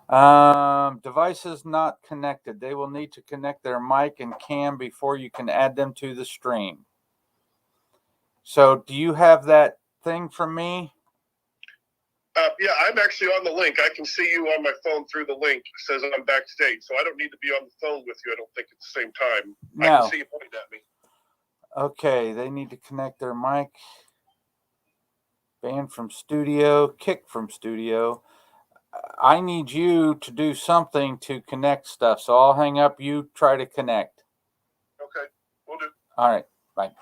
Devices not connected. They will need to connect their mic and cam before you can add them to the stream. So, do you have that thing from me? Yeah, I'm actually on the link. I can see you on my phone through the link. It says I'm backstage, so I don't need to be on the phone with you, I don't think, at the same time. No. I can see you pointing at me. Okay, they need to connect their mic. Ban from studio, kick from studio. I need you to do something to connect stuff, so I'll hang up. You try to connect. Okay, we'll do. All right, bye.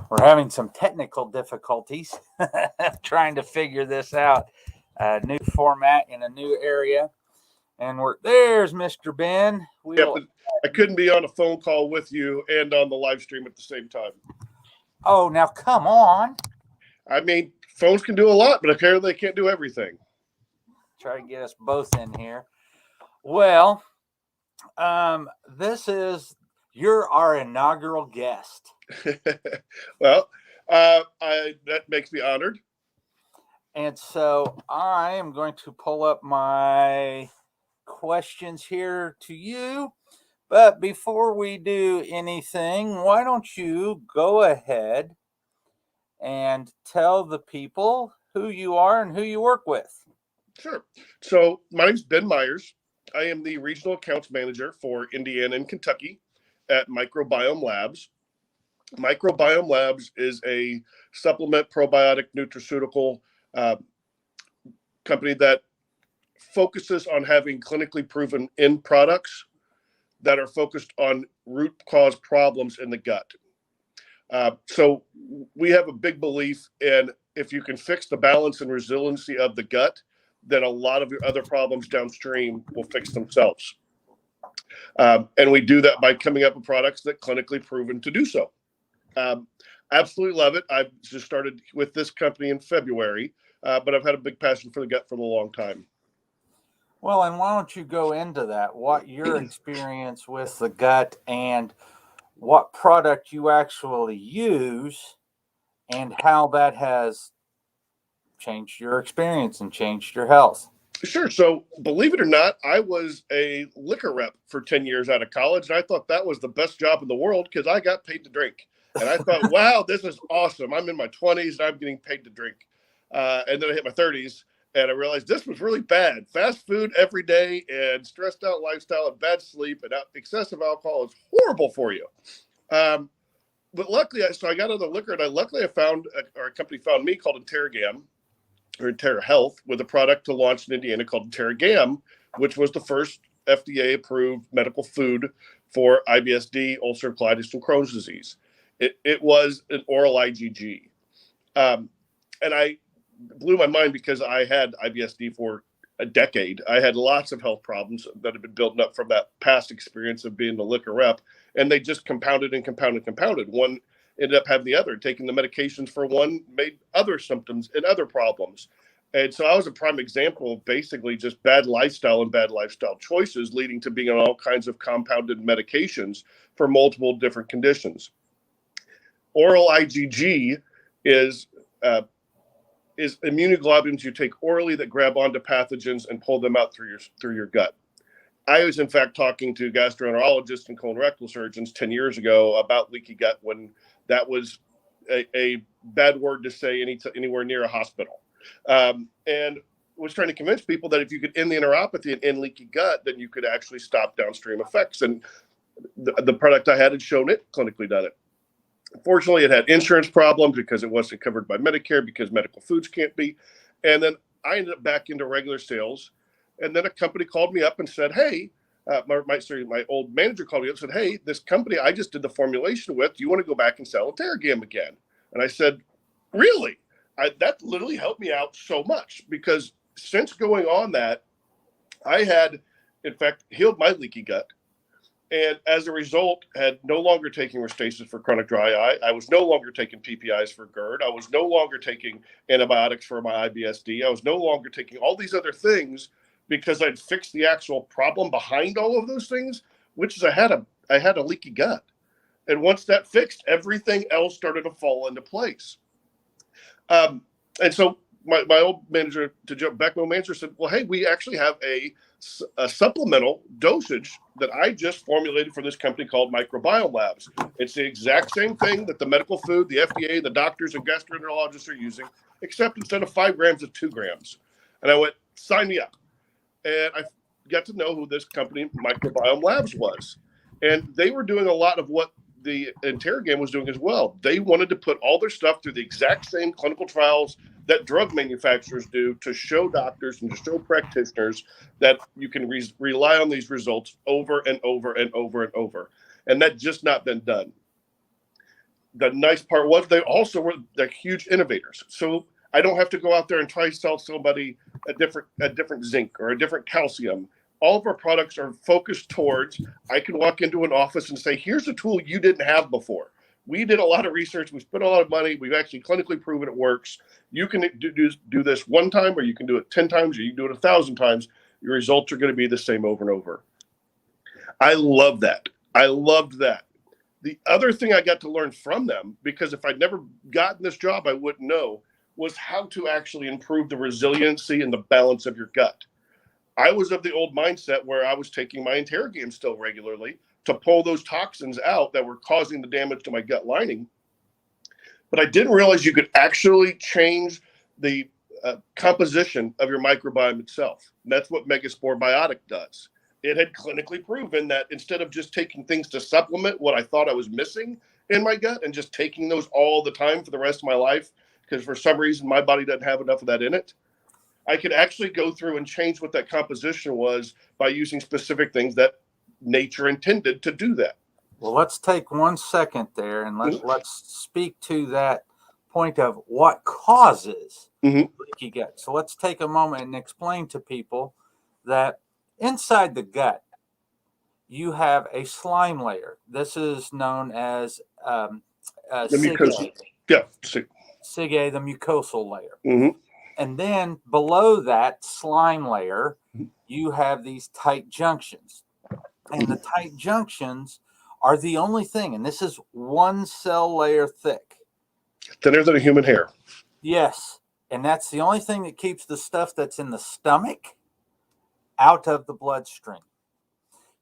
We're having some technical difficulties trying to figure this out. New format in a new area. And there's Mr. Ben. I couldn't be on a phone call with you and on the live stream at the same time. Oh, now come on. I mean, phones can do a lot, but apparently they can't do everything. Try to get us both in here. Well, you're our inaugural guest. Well, that makes me honored. And so I am going to pull up my questions here to you. But before we do anything, why don't you go ahead and tell the people who you are and who you work with? Sure. So my name's Ben Myers. I am the regional accounts manager for Indiana and Kentucky at Microbiome Labs. Microbiome Labs is a supplement probiotic nutraceutical company that focuses on having clinically proven end products that are focused on root cause problems in the gut. So we have a big belief in if you can fix the balance and resiliency of the gut, then a lot of your other problems downstream will fix themselves. And we do that by coming up with products that clinically proven to do so. Absolutely love it. I've just started with this company in February, but I've had a big passion for the gut for a long time. Well, and why don't you go into that? What your experience with the gut and what product you actually use and how that has changed your experience and changed your health. Sure. So believe it or not, I was a liquor rep for 10 years out of college. And I thought that was the best job in the world because I got paid to drink. And I thought, wow, this is awesome. I'm in my 20s and I'm getting paid to drink. And then I hit my 30s and I realized this was really bad. Fast food every day and stressed out lifestyle and bad sleep and excessive alcohol is horrible for you. But luckily, I got into liquor and I found, or a company found me called Interrogam, or Terra Health, with a product to launch in Indiana called Interrogam, which was the first FDA-approved medical food for IBS-D, ulcerative colitis, and Crohn's disease. It was an oral IgG. And I blew my mind because I had IBS-D for a decade. I had lots of health problems that had been building up from that past experience of being the liquor rep, and they just compounded and compounded and compounded. One ended up having the other. Taking the medications for one made other symptoms and other problems. And so I was a prime example of basically just bad lifestyle and bad lifestyle choices leading to being on all kinds of compounded medications for multiple different conditions. Oral IgG is immunoglobulins you take orally that grab onto pathogens and pull them out through your gut. I was, in fact, talking to gastroenterologists and colorectal surgeons 10 years ago about leaky gut when that was a bad word to say anywhere near a hospital. And was trying to convince people that if you could end the enteropathy and end leaky gut, then you could actually stop downstream effects. And the product I had shown it, clinically done it. Unfortunately, it had insurance problems because it wasn't covered by Medicare because medical foods can't be. And then I ended up back into regular sales. And then a company called me up and said, hey, my old manager called me up and said, hey, this company I just did the formulation with, do you want to go back and sell Interrogam again? And I said, really? That literally helped me out so much because since going on that, I had, in fact, healed my leaky gut. And as a result, had no longer taking Restasis for chronic dry eye. I was no longer taking PPIs for GERD. I was no longer taking antibiotics for my IBS-D. I was no longer taking all these other things because I'd fixed the actual problem behind all of those things, which is I had a leaky gut. And once that fixed, everything else started to fall into place. And so my old manager, to jump back, my manager said, well, hey, we actually have a supplemental dosage that I just formulated for this company called Microbiome Labs. It's the exact same thing that the medical food, the FDA, the doctors and gastroenterologists are using, except instead of 5 grams, it's 2 grams. And I went, sign me up. And I got to know who this company, Microbiome Labs, was. And they were doing a lot of what the Interrogame was doing as well. They wanted to put all their stuff through the exact same clinical trials that drug manufacturers do to show doctors and to show practitioners that you can rely on these results over and over and over and over. And that just not been done. The nice part was they also were the huge innovators. So I don't have to go out there and try to sell somebody a different zinc or a different calcium. All of our products are focused towards, I can walk into an office and say, here's a tool you didn't have before. We did a lot of research. We spent a lot of money. We've actually clinically proven it works. You can do this one time, or you can do it 10 times, or you can do it 1,000 times. Your results are going to be the same over and over. I love that. I loved that. The other thing I got to learn from them, because if I'd never gotten this job, I wouldn't know, was how to actually improve the resiliency and the balance of your gut. I was of the old mindset where I was taking my Interrogame still regularly to pull those toxins out that were causing the damage to my gut lining. But I didn't realize you could actually change the composition of your microbiome itself. And that's what Megaspore Biotic does. It had clinically proven that instead of just taking things to supplement what I thought I was missing in my gut and just taking those all the time for the rest of my life, because for some reason my body doesn't have enough of that in it, I could actually go through and change what that composition was by using specific things that nature intended to do that. Well, let's take 1 second there and let's speak to that point of what causes leaky gut. So let's take a moment and explain to people that inside the gut, you have a slime layer. This is known as the mucosa. Yeah, SIG-A, the mucosal layer. And then below that slime layer, you have these tight junctions. And the tight junctions are the only thing, and this is 1 cell layer thick. Thinner than a human hair. Yes. And that's the only thing that keeps the stuff that's in the stomach out of the bloodstream.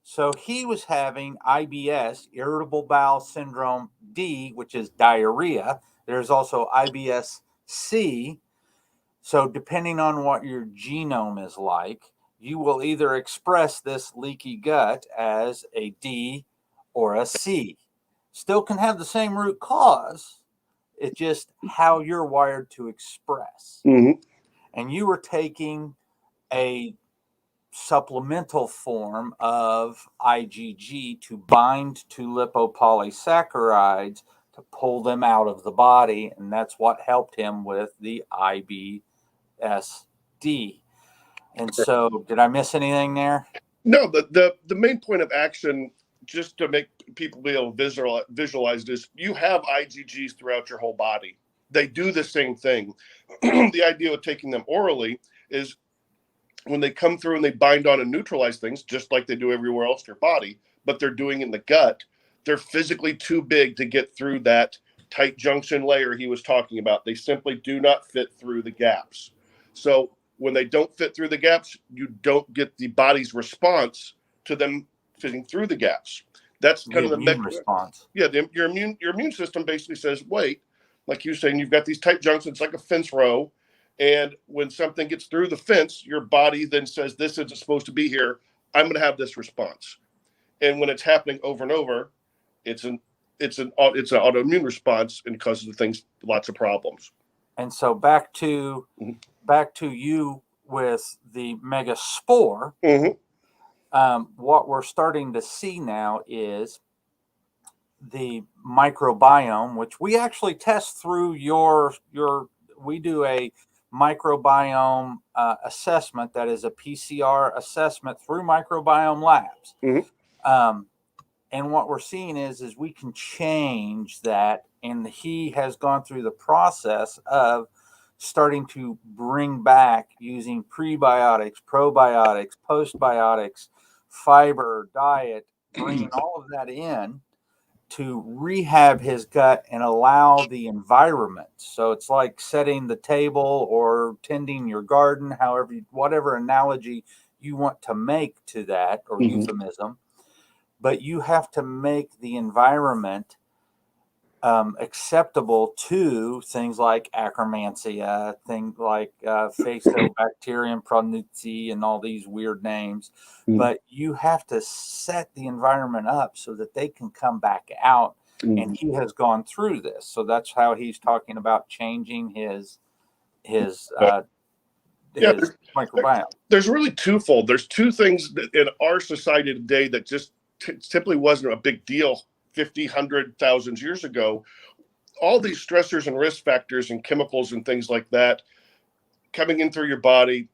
So he was having IBS, irritable bowel syndrome D, which is diarrhea. There's also IBS-C. So depending on what your genome is like, you will either express this leaky gut as a D or a C. Still can have the same root cause. It's just how you're wired to express. And you were taking a supplemental form of IgG to bind to lipopolysaccharides to pull them out of the body. And that's what helped him with the IBS-D. And so, did I miss anything there? No, the main point of action, just to make people be able to visualize this, you have IgGs throughout your whole body. They do the same thing. The idea of taking them orally is when they come through and they bind on and neutralize things, just like they do everywhere else in your body, but they're doing it in the gut, they're physically too big to get through that tight junction layer he was talking about. They simply do not fit through the gaps. So when they don't fit through the gaps, you don't get the body's response to them fitting through the gaps. That's kind of the immune response. Yeah, your immune system basically says, wait, like you're saying, you've got these tight junctions like a fence row, and when something gets through the fence, your body then says, this isn't supposed to be here. I'm going to have this response. And when it's happening over and over, it's an autoimmune response and causes the things lots of problems. And so back to you with the Megaspore. What we're starting to see now is the microbiome, which we actually test through we do a microbiome assessment that is a PCR assessment through Microbiome Labs. And what we're seeing is we can change that, and he has gone through the process of starting to bring back using prebiotics, probiotics, postbiotics, fiber, diet, bringing all of that in to rehab his gut and allow the environment. So it's like setting the table or tending your garden, however, whatever analogy you want to make to that, or euphemism, but you have to make the environment acceptable to things like Akkermansia, things like Faecobacterium pronutzi, and all these weird names. But you have to set the environment up so that they can come back out. And he has gone through this, so that's how he's talking about changing his microbiome. There's really twofold. There's two things in our society today that just simply wasn't a big deal 50, 100,000 years ago. All these stressors and risk factors and chemicals and things like that coming in through your body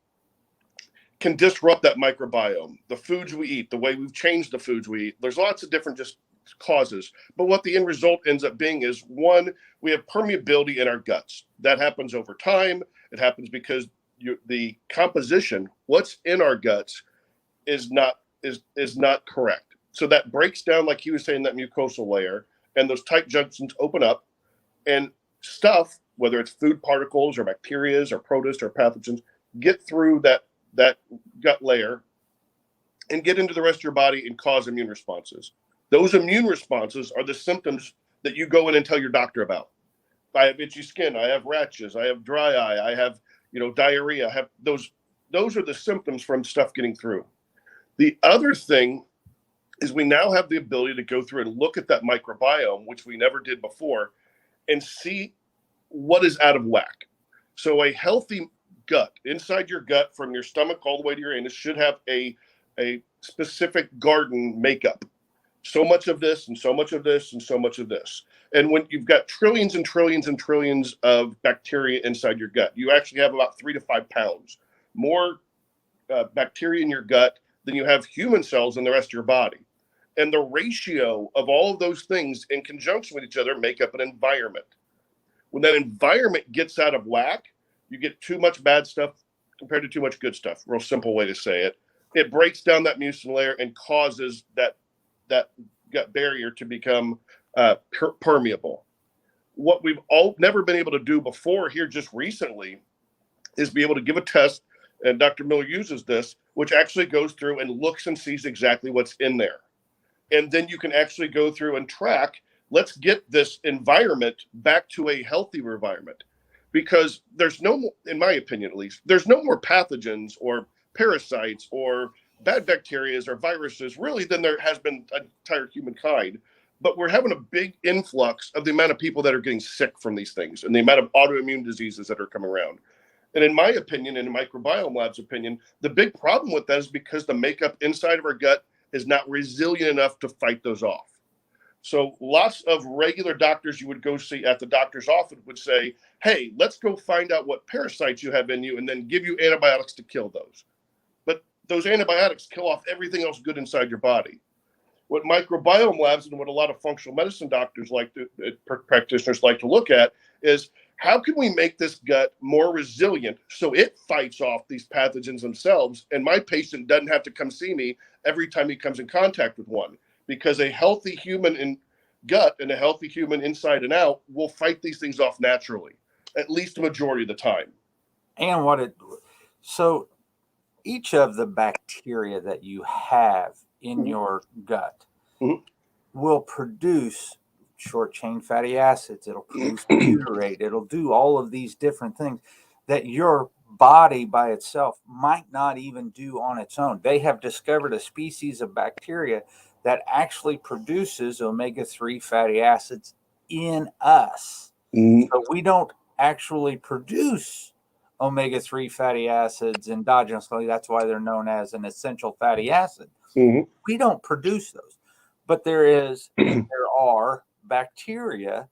can disrupt that microbiome. The foods we eat, the way we've changed the foods we eat, there's lots of different just causes. But what the end result ends up being is, one, we have permeability in our guts. That happens over time. It happens because the composition, what's in our guts, is not correct. So that breaks down, like he was saying, that mucosal layer, and those tight junctions open up, and stuff, whether it's food particles or bacteria or protists or pathogens, get through that gut layer and get into the rest of your body and cause immune responses. Those immune responses are the symptoms that you go in and tell your doctor about. I have itchy skin, I have rashes, I have dry eye, I have diarrhea. I have those are the symptoms from stuff getting through. The other thing is we now have the ability to go through and look at that microbiome, which we never did before, and see what is out of whack. So a healthy gut, inside your gut from your stomach all the way to your anus, should have a specific garden makeup. So much of this and so much of this and so much of this. And when you've got trillions and trillions and trillions of bacteria inside your gut, you actually have about 3 to 5 pounds more bacteria in your gut than you have human cells in the rest of your body. And the ratio of all of those things in conjunction with each other make up an environment. When that environment gets out of whack, you get too much bad stuff compared to too much good stuff. Real simple way to say it. It breaks down that mucin layer and causes that gut barrier to become permeable. What we've all never been able to do before here just recently is be able to give a test, and Dr. Miller uses this, which actually goes through and looks and sees exactly what's in there. And then you can actually go through and track, let's get this environment back to a healthier environment. Because there's no more, in my opinion at least, there's no more pathogens or parasites or bad bacteria or viruses really than there has been entire humankind. But we're having a big influx of the amount of people that are getting sick from these things and the amount of autoimmune diseases that are coming around. And in my opinion, and in Microbiome Lab's opinion, the big problem with that is because the makeup inside of our gut is not resilient enough to fight those off. So lots of regular doctors you would go see at the doctor's office would say, hey, let's go find out what parasites you have in you and then give you antibiotics to kill those. But those antibiotics kill off everything else good inside your body. What Microbiome Labs and what a lot of functional medicine doctors practitioners like to look at is, how can we make this gut more resilient so it fights off these pathogens themselves, and my patient doesn't have to come see me every time he comes in contact with one? Because a healthy human in gut and a healthy human inside and out will fight these things off naturally, at least the majority of the time. And so each of the bacteria that you have in your gut will produce short chain fatty acids. It'll produce butyrate. It'll do all of these different things that your body by itself might not even do on its own. They have discovered a species of bacteria that actually produces omega-3 fatty acids in us. So we don't actually produce omega-3 fatty acids endogenously. That's why they're known as an essential fatty acid. We don't produce those, but there are bacteria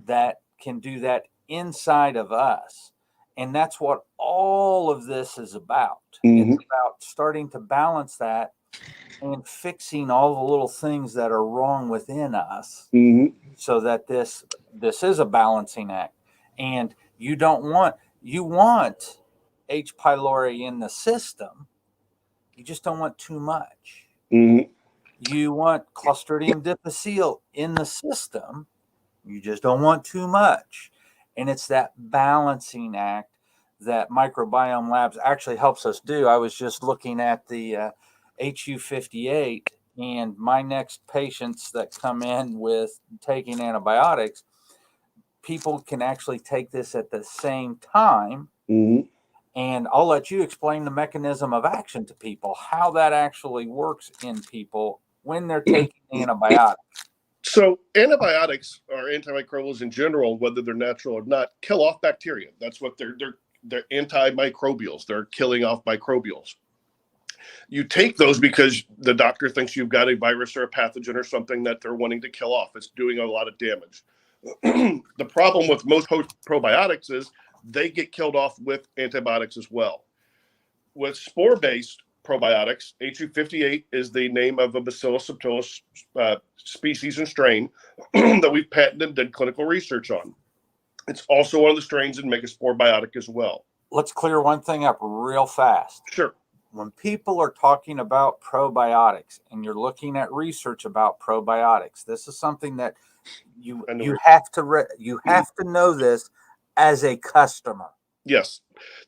that can do that inside of us. And that's what all of this is about. It's about starting to balance that and fixing all the little things that are wrong within us, so that this is a balancing act. And you want H. pylori in the system. You just don't want too much. You want Clostridium difficile in the system. You just don't want too much. And it's that balancing act that Microbiome Labs actually helps us do. I was just looking at the HU58, and my next patients that come in with taking antibiotics, people can actually take this at the same time. Mm-hmm. And I'll let you explain the mechanism of action to people, how that actually works in people when they're taking antibiotics. So antibiotics or antimicrobials in general, whether they're natural or not, kill off bacteria. That's what they're antimicrobials. They're killing off microbials. You take those because the doctor thinks you've got a virus or a pathogen or something that they're wanting to kill off. It's doing a lot of damage. The problem with most probiotics is they get killed off with antibiotics as well. With spore-based probiotics, HU58 is the name of a Bacillus subtilis species and strain that we've patented and did clinical research on. It's also one of the strains in Megaspore Biotic as well. Let's clear one thing up real fast. Sure. When people are talking about probiotics and you're looking at research about probiotics, this is something that you have to know this as a customer. Yes.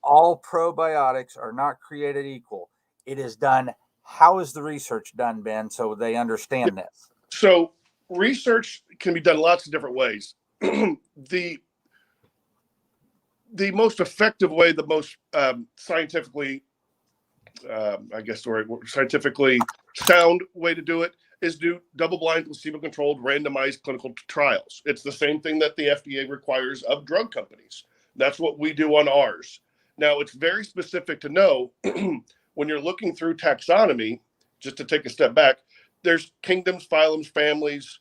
All probiotics are not created equal. It is done. How is the research done, Ben, so they understand this? So research can be done lots of different ways. The most effective way, the most scientifically, scientifically sound way to do it is do double-blind, placebo-controlled, randomized clinical trials. It's the same thing that the FDA requires of drug companies. That's what we do on ours. Now, it's very specific to know when you're looking through taxonomy, just to take a step back, there's kingdoms, phylums, families,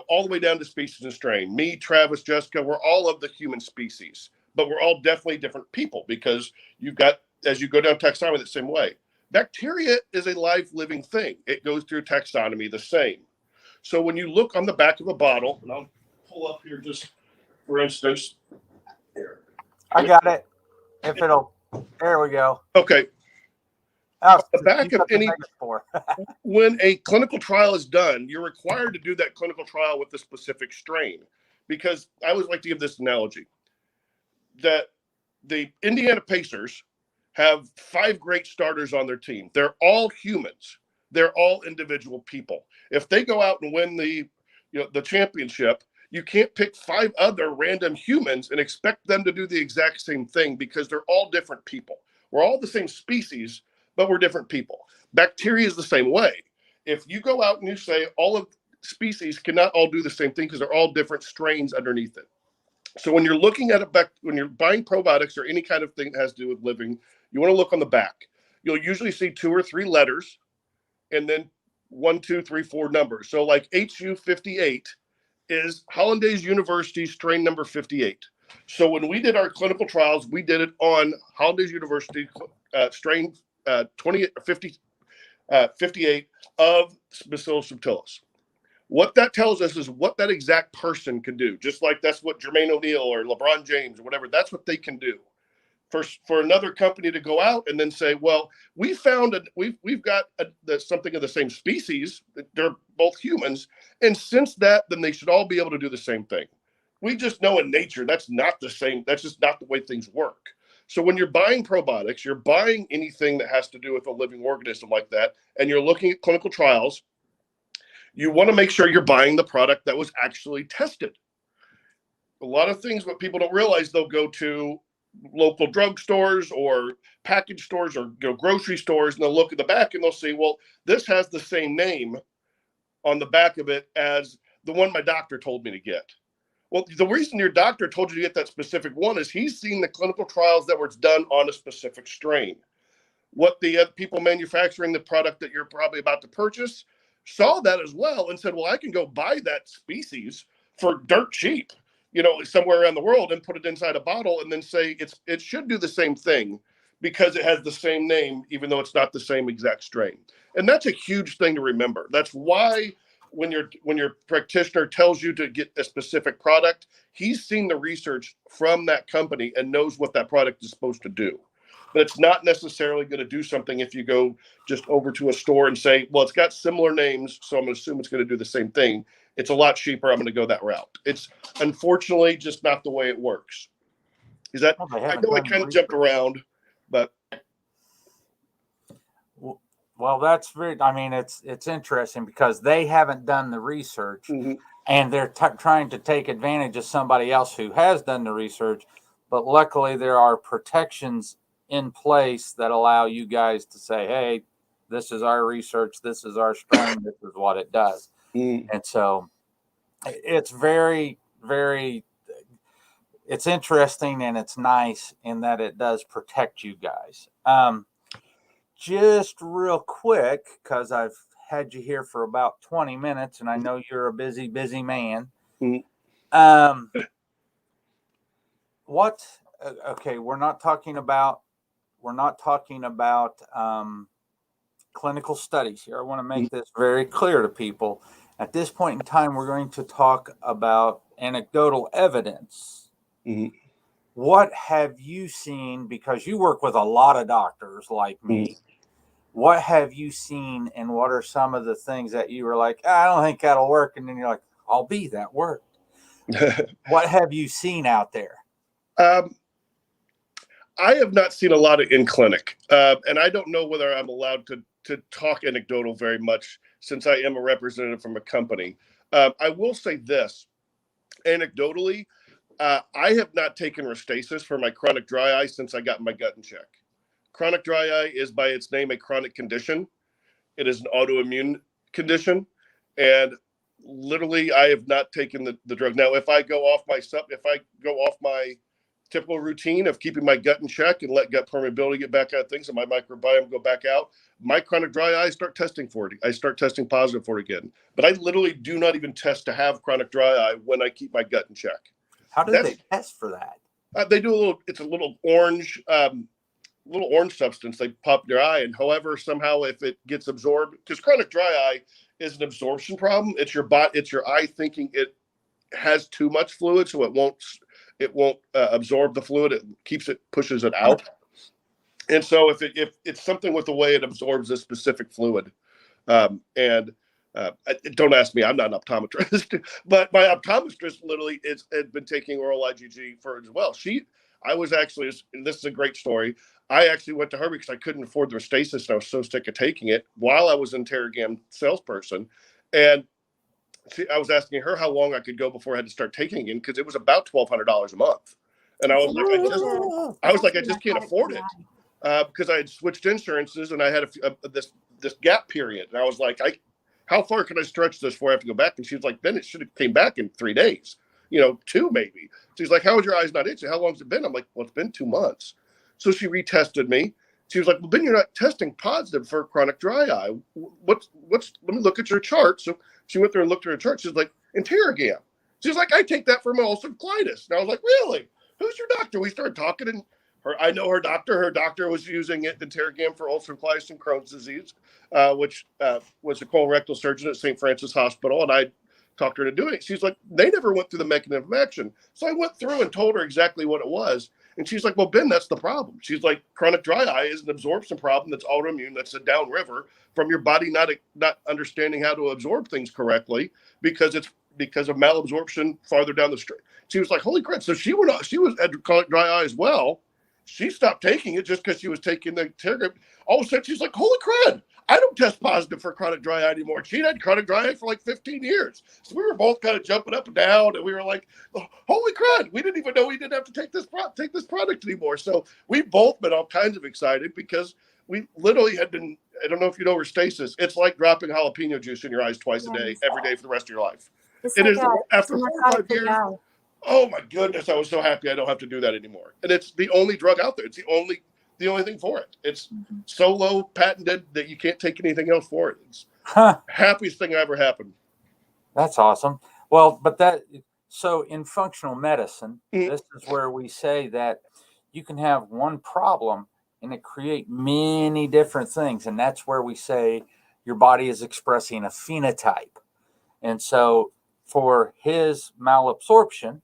all the way down to species and strain. Me, Travis, Jessica, we're all of the human species, but we're all definitely different people because you've got, as you go down taxonomy the same way, bacteria is a live living thing. It goes through taxonomy the same. So when you look on the back of a bottle, and I'll pull up here just for instance. Here. I got it. There we go. Okay. Oh, the back of any, when a clinical trial is done, you're required to do that clinical trial with a specific strain. Because I always like to give this analogy that the Indiana Pacers have 5 great starters on their team. They're all humans. They're all individual people. If they go out and win the championship, you can't pick 5 other random humans and expect them to do the exact same thing because they're all different people. We're all the same species, but we're different people. Bacteria is the same way. If you go out and you say all of species cannot all do the same thing because they're all different strains underneath it. So when you're looking at when you're buying probiotics or any kind of thing that has to do with living, you want to look on the back. You'll usually see 2 or 3 letters and then 1, 2, 3, 4 numbers. So like HU58 is Hollandaise University strain number 58. So when we did our clinical trials, we did it on Hollandaise University strain 58 of Bacillus subtilis. What that tells us is what that exact person can do. Just like that's what Jermaine O'Neal or LeBron James or whatever, that's what they can do. For another company to go out and then say, well, we found we've got something of the same species. They're both humans. And since that, then they should all be able to do the same thing. We just know in nature, that's not the same. That's just not the way things work. So when you're buying probiotics, you're buying anything that has to do with a living organism like that, and you're looking at clinical trials, you want to make sure you're buying the product that was actually tested. A lot of things, what people don't realize, they'll go to local drugstores or package stores or grocery stores, and they'll look at the back and they'll see, well, this has the same name on the back of it as the one my doctor told me to get. Well, the reason your doctor told you to get that specific one is he's seen the clinical trials that were done on a specific strain. What the people manufacturing the product that you're probably about to purchase saw that as well and said, well, I can go buy that species for dirt cheap, somewhere around the world and put it inside a bottle and then say it should do the same thing because it has the same name, even though it's not the same exact strain. And that's a huge thing to remember. That's why when your practitioner tells you to get a specific product, he's seen the research from that company and knows what that product is supposed to do. but it's not necessarily going to do something if you go just over to a store and say, well, it's got similar names, so I'm going to assume it's going to do the same thing. It's a lot cheaper. I'm going to go that route. It's unfortunately just not the way it works. Is that, Well, they I haven't know I done the kind of jumped around, but well, that's very. I mean, it's interesting because they haven't done the research, mhm. and they're trying to take advantage of somebody else who has done the research. But luckily, there are protections in place that allow you guys to say, "Hey, this is our research. This is our strain. This is what it does." Mm. And so, it's very, very. It's interesting and it's nice in that it does protect you guys. Just real quick, because I've had you here for about 20 minutes and I know you're a busy, busy man. Mm. Um, what, okay, we're not talking about clinical studies here. I want to make this very clear to people. At this point in time, we're going to talk about anecdotal evidence. Mm. What have you seen? Because you work with a lot of doctors like me. Mm. What have you seen and what are some of the things that you were like, I don't think that'll work? And then you're like, I'll be that worked. What have you seen out there? I have not seen a lot of in clinic, and I don't know whether I'm allowed to talk anecdotal very much since I am a representative from a company. I will say this anecdotally, I have not taken Restasis for my chronic dry eye since I got my gut in check. Chronic dry eye is by its name a chronic condition. It is an autoimmune condition, and literally I have not taken the drug. Now, if I go off my typical routine of keeping my gut in check and let gut permeability get back out of things and my microbiome go back out, my chronic dry eye, start testing for it. I start testing positive for it again. But I literally do not even test to have chronic dry eye when I keep my gut in check. How do they test for that? They do it's a little orange substance they pop in your eye, and however somehow if it gets absorbed, because chronic dry eye is an absorption problem. It's your eye thinking it has too much fluid, so it won't absorb the fluid. It pushes it out. And so if it's something with the way it absorbs this specific fluid, and don't ask me, I'm not an optometrist, but my optometrist literally had been taking oral IgG for as well. I was actually, and this is a great story. I actually went to her because I couldn't afford the Restasis, and I was so sick of taking it while I was an Terragam salesperson. And I was asking her how long I could go before I had to start taking it because it was about $1,200 a month. And I was like, I just can't afford it because I had switched insurances and I had this gap period. And I was like, how far can I stretch this before I have to go back? And she was like, Ben, it should have came back in 3 days, 2 maybe. She's like, how is your eyes not itching? How long's it been? I'm like, well, it's been 2 months. So she retested me. She was like, well, Ben, you're not testing positive for chronic dry eye. Let me look at your chart. So she went there and looked at her chart. She's like, Interrogam. She's like, I take that for my ulcerative colitis. And I was like, really? Who's your doctor? We started talking, and I know her doctor. Her doctor was using it, Interrogam, for ulcerative colitis and Crohn's disease, which was a colorectal surgeon at St. Francis Hospital. And I talked her into doing it. She's like, they never went through the mechanism of action. So I went through and told her exactly what it was. And she's like, well, Ben, that's the problem. She's like, chronic dry eye is an absorption problem that's autoimmune. That's a downriver from your body not understanding how to absorb things correctly because of malabsorption farther down the street. She was like, holy crap. So she was at chronic dry eye as well. She stopped taking it just because she was taking the Terragam. All of a sudden, she's like, holy crap. I don't test positive for chronic dry eye anymore. She'd had chronic dry eye for like 15 years. So we were both kind of jumping up and down, and we were like, holy crap, we didn't even know we didn't have to take this product anymore. So we've both been all kinds of excited because we literally had been, I don't know if you know Restasis, it's like dropping jalapeno juice in your eyes twice a day, every day for the rest of your life. It is after 4 or 5 years. Oh my goodness, I was so happy I don't have to do that anymore. And it's the only drug out there. It's the only thing for it. It's so low patented that you can't take anything else for it. It's the happiest thing ever happened. That's awesome. Well, so in functional medicine, this is where we say that you can have one problem and it create many different things. And that's where we say your body is expressing a phenotype. And so for his malabsorption,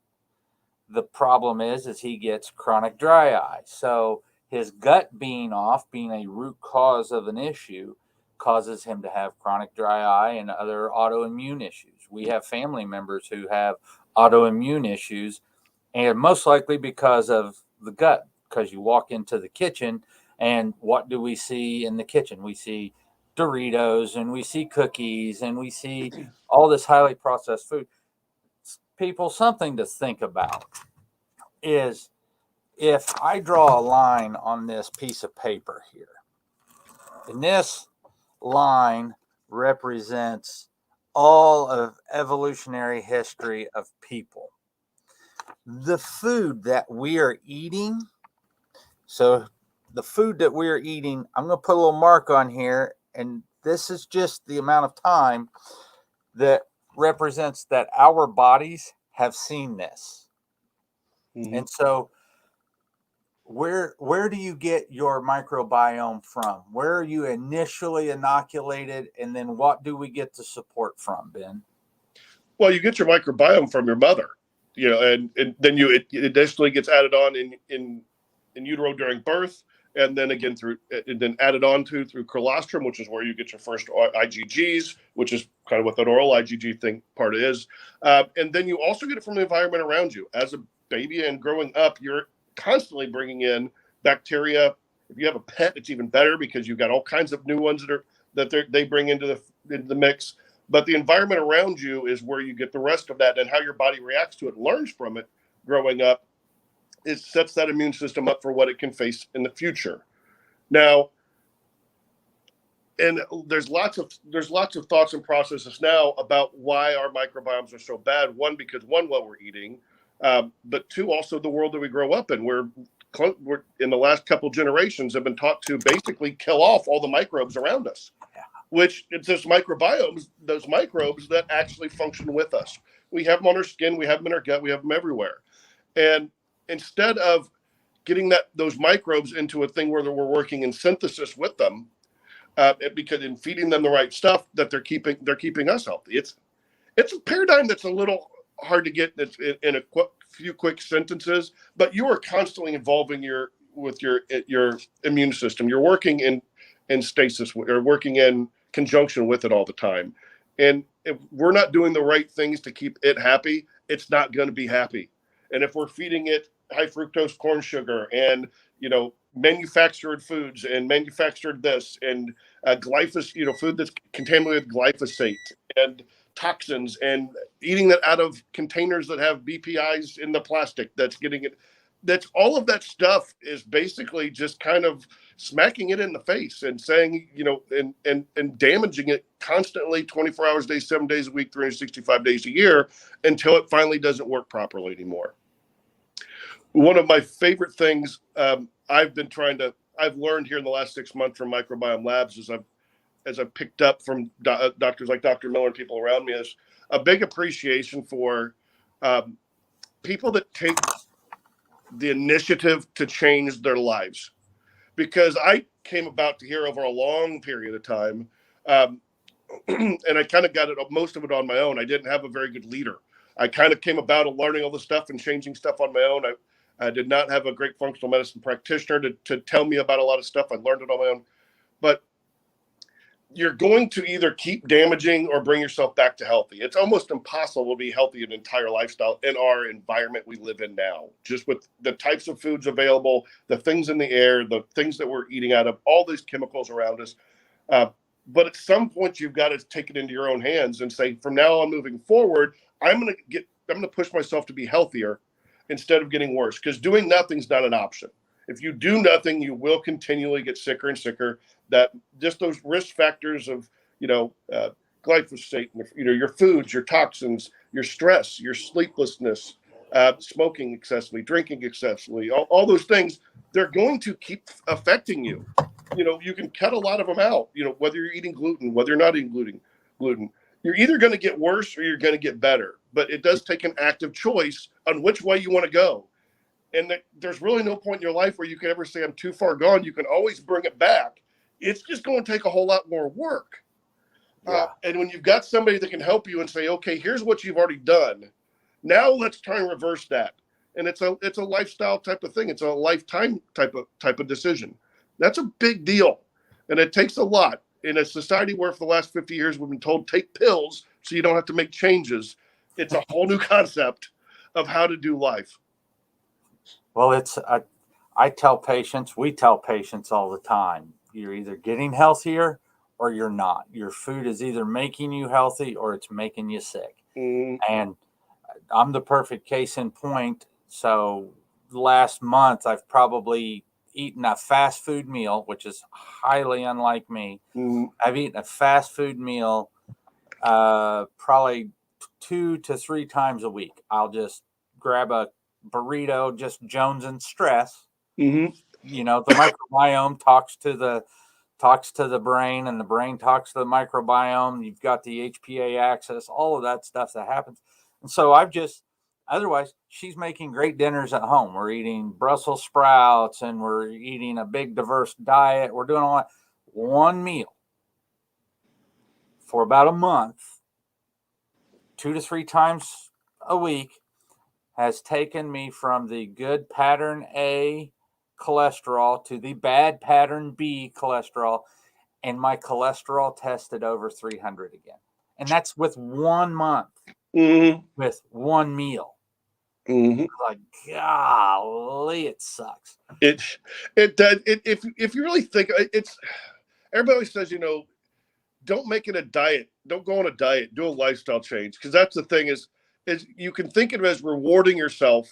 the problem is he gets chronic dry eye. So his gut being off, being a root cause of an issue, causes him to have chronic dry eye and other autoimmune issues. We have family members who have autoimmune issues, and most likely because of the gut. Because you walk into the kitchen, and what do we see in the kitchen? We see Doritos, and we see cookies, and we see all this highly processed food. People, something to think about is, if I draw a line on this piece of paper here, and this line represents all of evolutionary history of people, the food that we are eating, so the food that we're eating, I'm going to put a little mark on here, and this is just the amount of time that represents that our bodies have seen this. Mhm. And so where do you get your microbiome from? Where are you initially inoculated, and then what do we get the support from, Ben? Well, you get your microbiome from your mother, and then it additionally gets added on in utero during birth, and then again and then added on through colostrum, which is where you get your first IgGs, which is kind of what that oral IgG thing part is. And then you also get it from the environment around you. As a baby and growing up, you're constantly bringing in bacteria. If you have a pet, it's even better because you've got all kinds of new ones they bring into the mix. But the environment around you is where you get the rest of that, and how your body reacts to it, learns from it growing up. It sets that immune system up for what it can face in the future. Now, and there's lots of thoughts and processes now about why our microbiomes are so bad. One, because what we're eating, but two, also the world that we grow up in. We're in the last couple generations have been taught to basically kill off all the microbes around us, which it's those microbes that actually function with us. We have them on our skin, we have them in our gut, we have them everywhere. And instead of getting those microbes into a thing where we're working in synthesis with them, because in feeding them the right stuff, that they're keeping us healthy. It's a paradigm that's a little hard to get in a few quick sentences, but you are constantly evolving with your immune system. You're working in stasis, or working in conjunction with it all the time. And if we're not doing the right things to keep it happy, it's not going to be happy. And if we're feeding it high fructose corn sugar and manufactured foods and manufactured this and glyphosate, food that's contaminated with glyphosate and toxins, and eating that out of containers that have BPIs in the plastic, that's all of that stuff is basically just kind of smacking it in the face and saying, and damaging it constantly 24 hours a day, 7 days a week, 365 days a year, until it finally doesn't work properly anymore. One of my favorite things I've learned here in the last 6 months from Microbiome Labs, as I've picked up from doctors like Dr. Miller and people around me, is a big appreciation for people that take the initiative to change their lives. Because I came about to here over a long period of time, and I kind of got most of it on my own. I didn't have a very good leader. I kind of came about learning all the stuff and changing stuff on my own. I did not have a great functional medicine practitioner to tell me about a lot of stuff. I learned it on my own. But you're going to either keep damaging or bring yourself back to healthy. It's almost impossible to be healthy an entire lifestyle in our environment we live in now, just with the types of foods available, the things in the air, the things that we're eating out of, all these chemicals around us. But at some point, you've got to take it into your own hands and say, from now on moving forward, I'm going to push myself to be healthier instead of getting worse, because doing nothing's not an option. If you do nothing, you will continually get sicker and sicker. That just those risk factors of, glyphosate, your foods, your toxins, your stress, your sleeplessness, smoking excessively, drinking excessively, all those things, they're going to keep affecting you. You can cut a lot of them out, whether you're eating gluten, whether you're not eating gluten, you're either going to get worse or you're going to get better. But it does take an active choice on which way you want to go. And there's really no point in your life where you can ever say, I'm too far gone. You can always bring it back. It's just going to take a whole lot more work. Yeah. And when you've got somebody that can help you and say, okay, here's what you've already done. Now let's try and reverse that. and it's a lifestyle type of thing. It's a lifetime type of decision. That's a big deal, and it takes a lot in a society where for the last 50 years we've been told take pills so you don't have to make changes. It's a whole new concept of how to do life. Well, we tell patients all the time, you're either getting healthier or you're not. Your food is either making you healthy or it's making you sick. And I'm the perfect case in point. So last month, I've probably eaten a fast food meal, which is highly unlike me. I've eaten a fast food meal probably 2 to 3 times a week. I'll just grab a burrito, just Jones and stress. The microbiome talks to the brain, and the brain talks to the microbiome. You've got the HPA axis, all of that stuff that happens. And so otherwise, she's making great dinners at home. We're eating Brussels sprouts and we're eating a big diverse diet. We're doing all that. One meal for about a month, 2 to 3 times a week, has taken me from the good pattern A cholesterol to the bad pattern B cholesterol, and my cholesterol tested over 300 again. And that's with 1 month, with one meal. Like, golly, it sucks. If you really think it's, everybody always says, don't make it a diet. Don't go on a diet. Do a lifestyle change, because that's the thing is you can think of it as rewarding yourself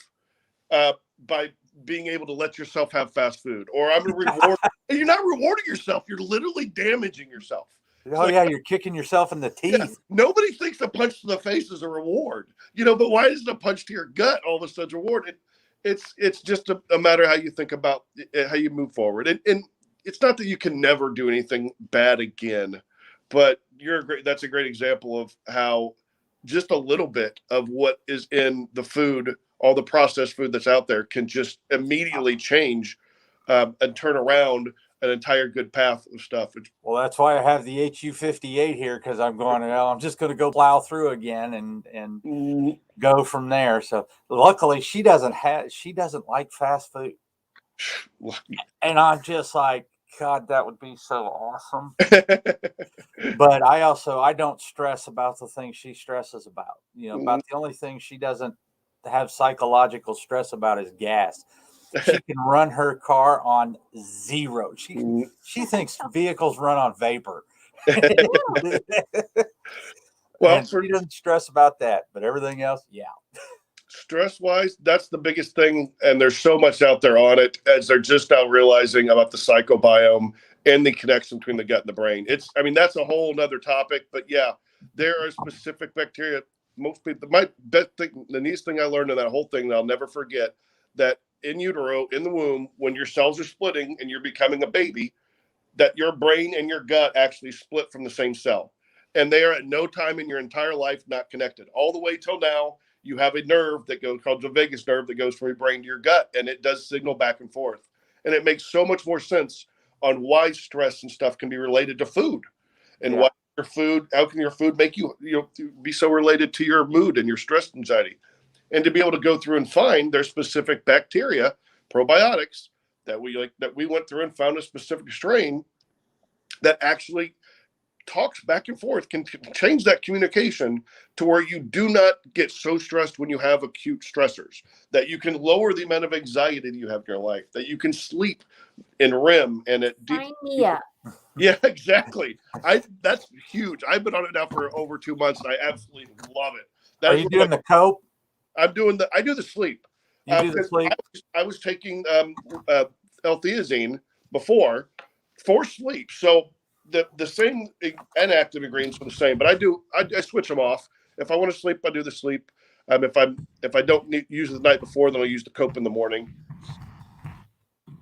by being able to let yourself have fast food, or I'm going to reward. And you're not rewarding yourself. You're literally damaging yourself. You're kicking yourself in the teeth. Yeah, nobody thinks a punch to the face is a reward, but why isn't a punch to your gut all of a sudden reward? It's just a matter of how you think about how you move forward. And it's not that you can never do anything bad again, but that's a great example of how just a little bit of what is in the food, all the processed food that's out there, can just immediately change and turn around an entire good path of stuff. Well, that's why I have the HU58 here, because I'm going, I'm just going to go plow through again and go from there. So luckily she doesn't like fast food. And I'm just like, God, that would be so awesome. But I don't stress about the things she stresses about. About the only thing she doesn't have psychological stress about is gas. She can run her car on zero. She thinks vehicles run on vapor. Well, she doesn't stress about that, but everything else, yeah. Stress-wise, that's the biggest thing, and there's so much out there on it, as they're just now realizing about the psychobiome and the connection between the gut and the brain. That's a whole nother topic, but yeah, there are specific bacteria. Most people, the neatest thing I learned in that whole thing that I'll never forget, that in utero, in the womb, when your cells are splitting and you're becoming a baby, that your brain and your gut actually split from the same cell. And they are at no time in your entire life not connected. All the way till now, you have a nerve that goes, called the vagus nerve, that goes from your brain to your gut, and it does signal back and forth. And it makes so much more sense on why stress and stuff can be related to food, and why how can your food make you be so related to your mood and your stress anxiety. And to be able to go through and find their specific bacteria, probiotics, that we went through and found a specific strain that actually talks back and forth, can change that communication to where you do not get so stressed when you have acute stressors, that you can lower the amount of anxiety that you have in your life, that you can sleep in REM and at deep. Sign me up. Yeah, exactly. That's huge. I've been on it now for over 2 months, and I absolutely love it. Are you doing the cope? I do the sleep. You do the sleep? I was taking L-theanine before for sleep. So the same inactive ingredients are the same, but I switch them off. If I want to sleep, I do the sleep. If I don't use it the night before, then I'll use the cope in the morning.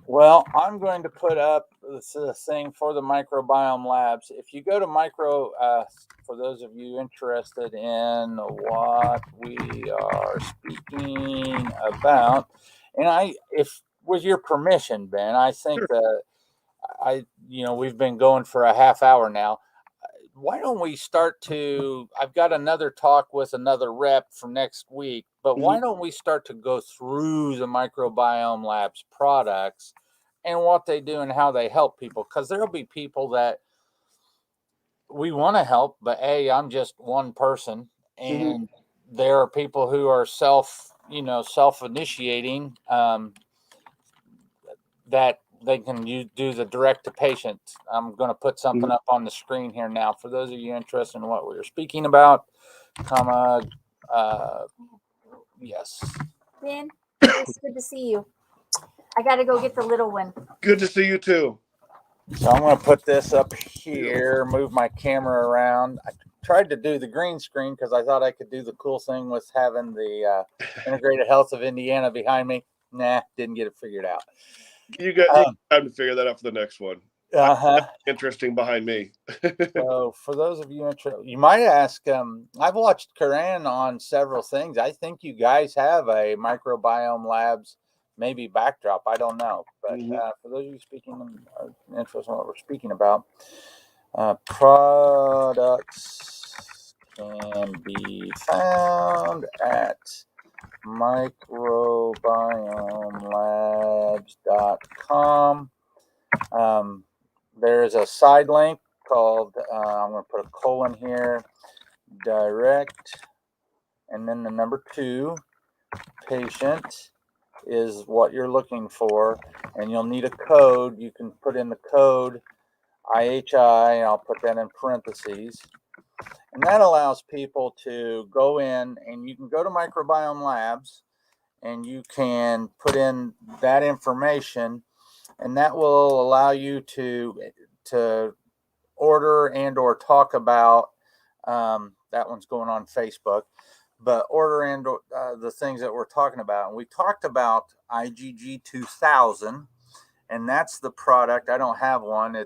Well, I'm going to put up this thing for the Microbiome Labs. If you go to for those of you interested in what we are speaking about, and if with your permission, Ben, I think Sure. that we've been going for a half hour now. why don't we start to, I've got another talk with another rep for next week, but why don't we start to go through the Microbiome Labs products and what they do and how they help people? Because there'll be people that we want to help, but I'm just one person, and there are people who are self-initiating, that they can do the direct to patient. I'm going to put something up on the screen here now for those of you interested in what we were speaking about. Yes. Ben, it's good to see you. I got to go get the little one. Good to see you too. So I'm going to put this up here, move my camera around. I tried to do the green screen because I thought I could do the cool thing with having the Integrated Health of Indiana behind me. Nah, didn't get it figured out. You got time to figure that out for the next one. Interesting behind me. So for those of you interested, you might ask, I've watched Karan on several things. I think you guys have a Microbiome Labs maybe backdrop. I don't know. But for those of you interested in what we're speaking about, products can be found at microbiomelabs.com. There is a side link called, I'm going to put a colon here, direct, and then the number 2, patient is what you're looking for, and you'll need a code. You can put in the code IHI, and I'll put that in parentheses. And that allows people to go in, and you can go to Microbiome Labs, and you can put in that information, and that will allow you to order and or talk about, that one's going on Facebook, but order and the things that we're talking about. And we talked about IgG 2000, and that's the product. I don't have one.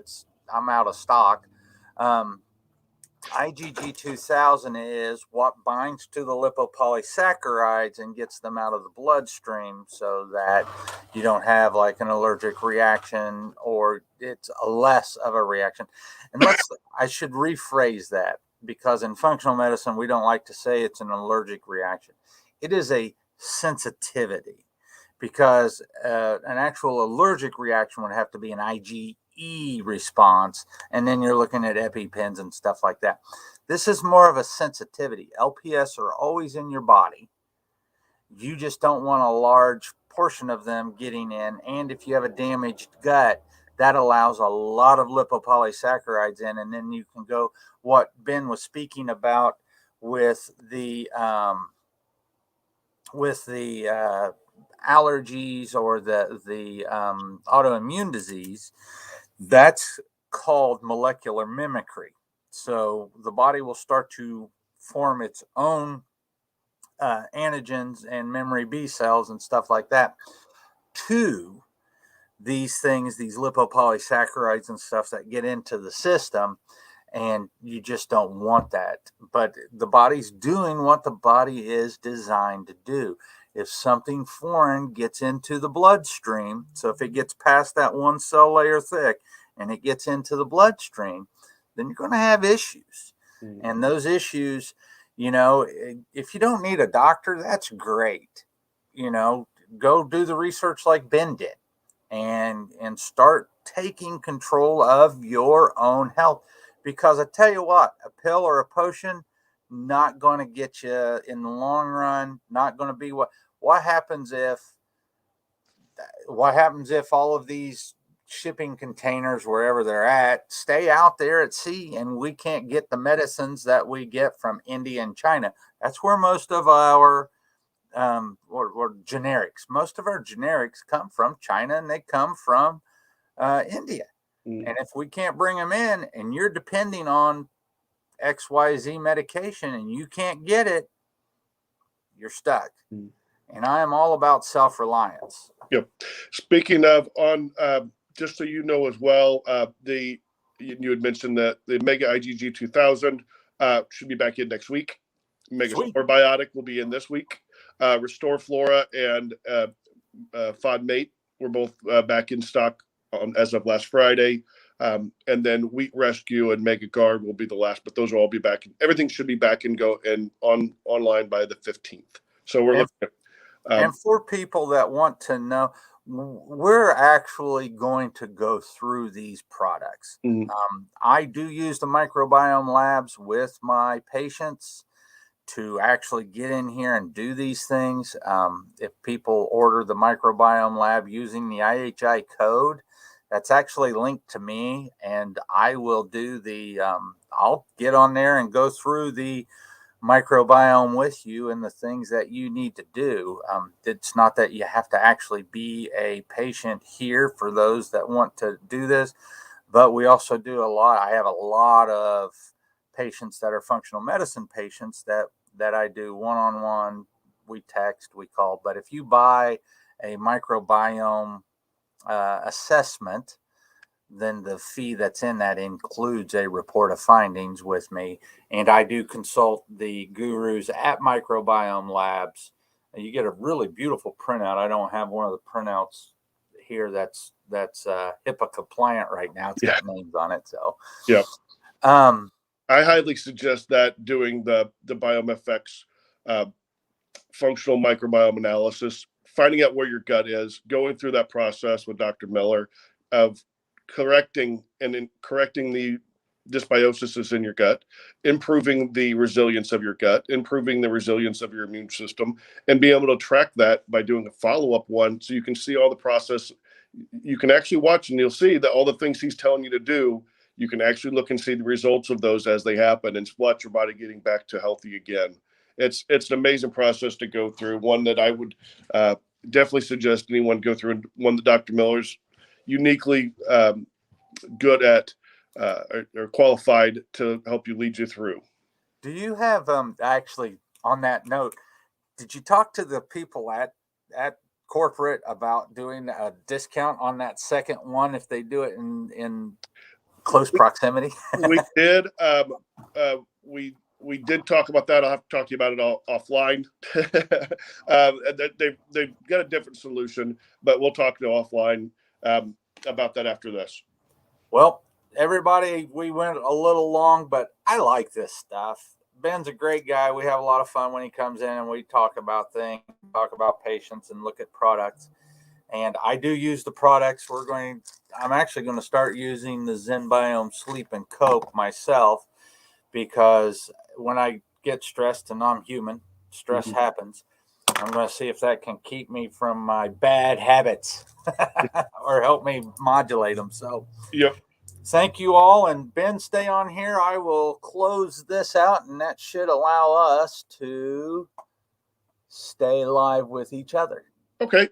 I'm out of stock. IgG 2000 is what binds to the lipopolysaccharides and gets them out of the bloodstream so that you don't have like an allergic reaction, or it's a less of a reaction. And I should rephrase that, because in functional medicine, we don't like to say it's an allergic reaction. It is a sensitivity, because an actual allergic reaction would have to be an IgE response, and then you're looking at EpiPens and stuff like that. This is more of a sensitivity. LPS are always in your body. You just don't want a large portion of them getting in. And if you have a damaged gut, that allows a lot of lipopolysaccharides in, and then you can go what Ben was speaking about with the allergies or the autoimmune disease. That's called molecular mimicry. So the body will start to form its own antigens and memory B cells and stuff like that to these things, these lipopolysaccharides and stuff that get into the system, and you just don't want that. But the body's doing what the body is designed to do. If something foreign gets into the bloodstream, so if it gets past that one cell layer thick and it gets into the bloodstream, then you're going to have issues. And those issues, if you don't need a doctor, that's great. Go do the research like Ben did and start taking control of your own health. Because I tell you what, a pill or a potion, not going to get you in the long run, not going to be what happens if all of these shipping containers, wherever they're at, stay out there at sea, and we can't get the medicines that we get from India and China. That's where most of our or generics, most of our generics come from China, and they come from India. And if we can't bring them in, and you're depending on XYZ medication and you can't get it, you're stuck. And I am all about self-reliance. Yep. Speaking of, just so you know as well, you had mentioned that the Mega IgG 2000 should be back in next week. Mega Biotic will be in this week. Restore Flora and FODMate were both back in stock as of last Friday. And then Wheat Rescue and Mega Guard will be the last, but those will all be back. Everything should be back and go and online by the 15th. So we're looking at. And for people that want to know, we're actually going to go through these products. I do use the Microbiome Labs with my patients to actually get in here and do these things. If people order the Microbiome Lab using the IHI code, that's actually linked to me, and I will do I'll get on there and go through the microbiome with you and the things that you need to do. It's not that you have to actually be a patient here for those that want to do this, but we also do I have a lot of patients that are functional medicine patients that I do one-on-one, we text, we call. But if you buy a microbiome assessment, then the fee that's in that includes a report of findings with me. And I do consult the gurus at Microbiome Labs. You get a really beautiful printout. I don't have one of the printouts here that's HIPAA compliant right now. It's got names on it. So yeah. I highly suggest that doing the BiomeFX functional microbiome analysis, finding out where your gut is, going through that process with Dr. Miller of correcting the dysbiosis in your gut, improving the resilience of your gut, improving the resilience of your immune system, and be able to track that by doing a follow-up one so you can see all the process. You can actually watch and you'll see that all the things he's telling you to do, you can actually look and see the results of those as they happen and watch your body getting back to healthy again. It's an amazing process to go through, one that I would definitely suggest anyone go through, and one that Dr. Miller's uniquely good at or qualified to help you lead you through. Do you have actually, on that note, did you talk to the people at corporate about doing a discount on that second one if they do it in close proximity? We did. We did talk about that. I'll have to talk to you about it offline. They've got a different solution, but we'll talk to you offline about that after this. Well, everybody, we went a little long, but I like this stuff. Ben's a great guy. We have a lot of fun when he comes in and we talk about things, talk about patients and look at products. And I do use the products. I'm actually going to start using the ZenBiome Sleep and Cope myself, because when I get stressed, and I'm human, stress happens. I'm going to see if that can keep me from my bad habits or help me modulate them. So, yep. Thank you all. And Ben, stay on here. I will close this out, and that should allow us to stay live with each other. Okay.